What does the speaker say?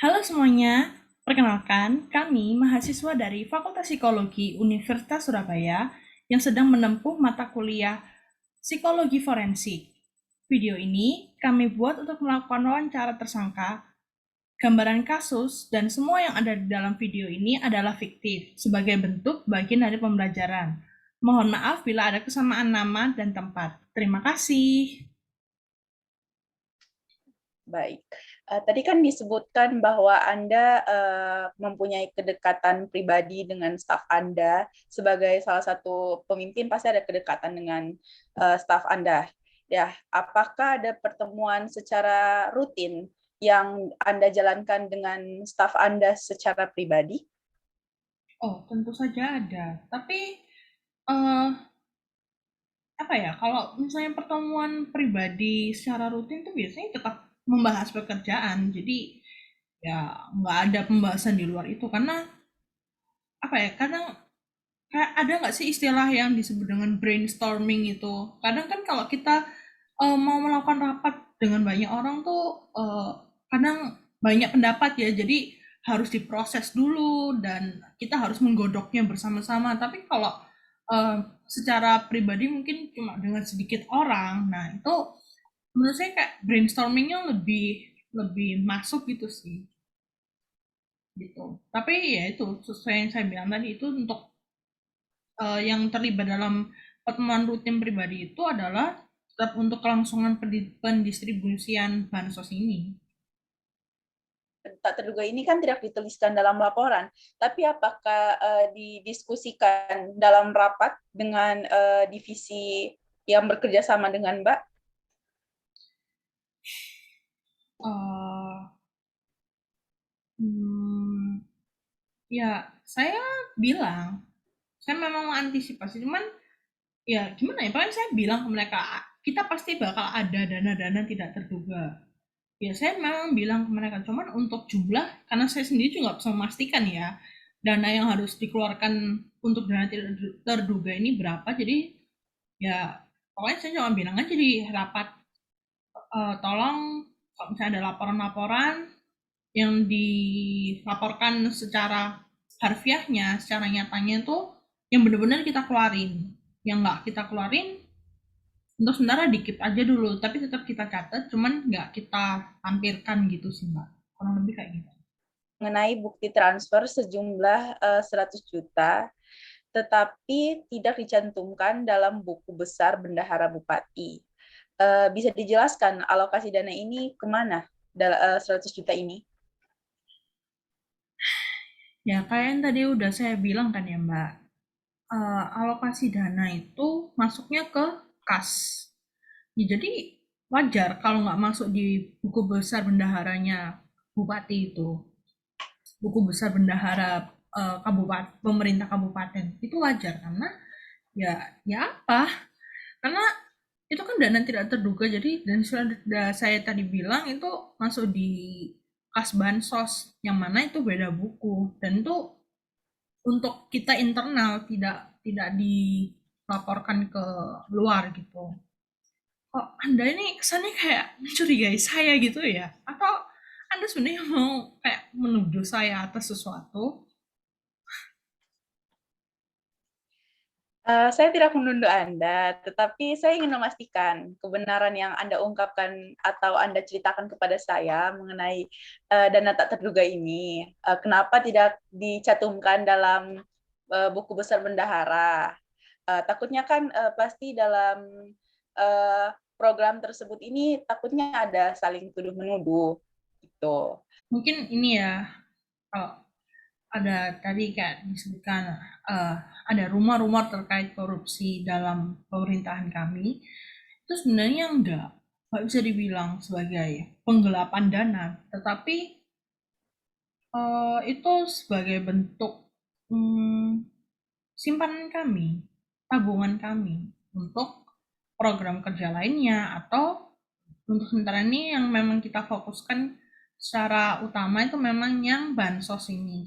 Halo semuanya, perkenalkan kami mahasiswa dari Fakultas Psikologi Universitas Surabaya yang sedang menempuh mata kuliah Psikologi Forensik. Video ini kami buat untuk melakukan wawancara tersangka. Gambaran kasus dan semua yang ada di dalam video ini adalah fiktif sebagai bentuk bagian dari pembelajaran. Mohon maaf bila ada kesamaan nama dan tempat. Terima kasih. Baik. Tadi kan disebutkan bahwa Anda mempunyai kedekatan pribadi dengan staf Anda. Sebagai salah satu pemimpin, pasti ada kedekatan dengan staf Anda. Ya, apakah ada pertemuan secara rutin yang Anda jalankan dengan staf Anda secara pribadi? Oh, tentu saja ada. Tapi eh, apa ya, kalau misalnya pertemuan pribadi secara rutin tuh biasanya tetap membahas pekerjaan. Jadi ya nggak ada pembahasan di luar itu karena apa ya, kadang kayak ada nggak sih istilah yang disebut dengan brainstorming itu. Kadang kan kalau kita mau melakukan rapat dengan banyak orang tuh kadang banyak pendapat ya. Jadi harus diproses dulu dan kita harus menggodoknya bersama-sama. Tapi kalau eh, secara pribadi mungkin cuma dengan sedikit orang, nah itu menurut saya kayak brainstormingnya lebih lebih masuk gitu sih, gitu. Tapi ya itu sesuai yang saya bilang tadi, itu untuk yang terlibat dalam pertemuan rutin pribadi itu adalah tetap untuk kelangsungan pendistribusian bansos ini. Tak terduga ini kan tidak dituliskan dalam laporan, tapi apakah didiskusikan dalam rapat dengan divisi yang bekerja sama dengan Mbak? Eh, hmm, ya saya bilang saya memang mengantisipasi, cuman ya gimana ya, paling saya bilang ke mereka kita pasti bakal ada dana-dana tidak terduga. Ya saya memang bilang ke mereka, cuman untuk jumlah, karena saya sendiri juga nggak bisa memastikan ya dana yang harus dikeluarkan untuk dana tidak terduga ini berapa. Jadi ya pokoknya saya cuma bilang aja di rapat, tolong kalau misalnya ada laporan-laporan yang dilaporkan secara harfiahnya, secara nyatanya itu yang benar-benar kita keluarin. Yang nggak kita keluarin untuk sementara dikit aja dulu, tapi tetap kita catat, cuman nggak kita tampilkan gitu sih mbak. Kurang lebih kayak gitu. Mengenai bukti transfer sejumlah 100 juta, tetapi tidak dicantumkan dalam buku besar Bendahara Bupati. Bisa dijelaskan alokasi dana ini kemana? 100 juta ini? Ya kayak yang tadi udah saya bilang kan ya mbak, alokasi dana itu masuknya ke kas. Ya, jadi wajar kalau nggak masuk di buku besar bendaharanya bupati itu, buku besar bendahara kabupaten, pemerintah kabupaten itu wajar karena ya ya apa? Karena itu kan dana tidak terduga, jadi dan sudah saya tadi bilang itu masuk di kas bansos yang mana itu beda buku dan itu untuk kita internal, tidak dilaporkan ke luar gitu. Kok Anda ini kesannya kayak mencurigai saya gitu ya? Atau Anda sebenarnya mau kayak menuduh saya atas sesuatu? Saya tidak menuduh Anda, tetapi saya ingin memastikan kebenaran yang Anda ungkapkan atau Anda ceritakan kepada saya mengenai dana tak terduga ini. Kenapa tidak dicantumkan dalam buku besar bendahara? Takutnya kan pasti dalam uh, program tersebut ini takutnya ada saling tuduh menuduh gitu. Mungkin ini ya, kalau ada tadi kayak disebutkan eh, ada rumor-rumor terkait korupsi dalam pemerintahan kami, itu sebenarnya nggak bisa dibilang sebagai penggelapan dana, tetapi itu sebagai bentuk simpanan kami, tabungan kami untuk program kerja lainnya, atau untuk sementara ini yang memang kita fokuskan secara utama itu memang yang bansos ini.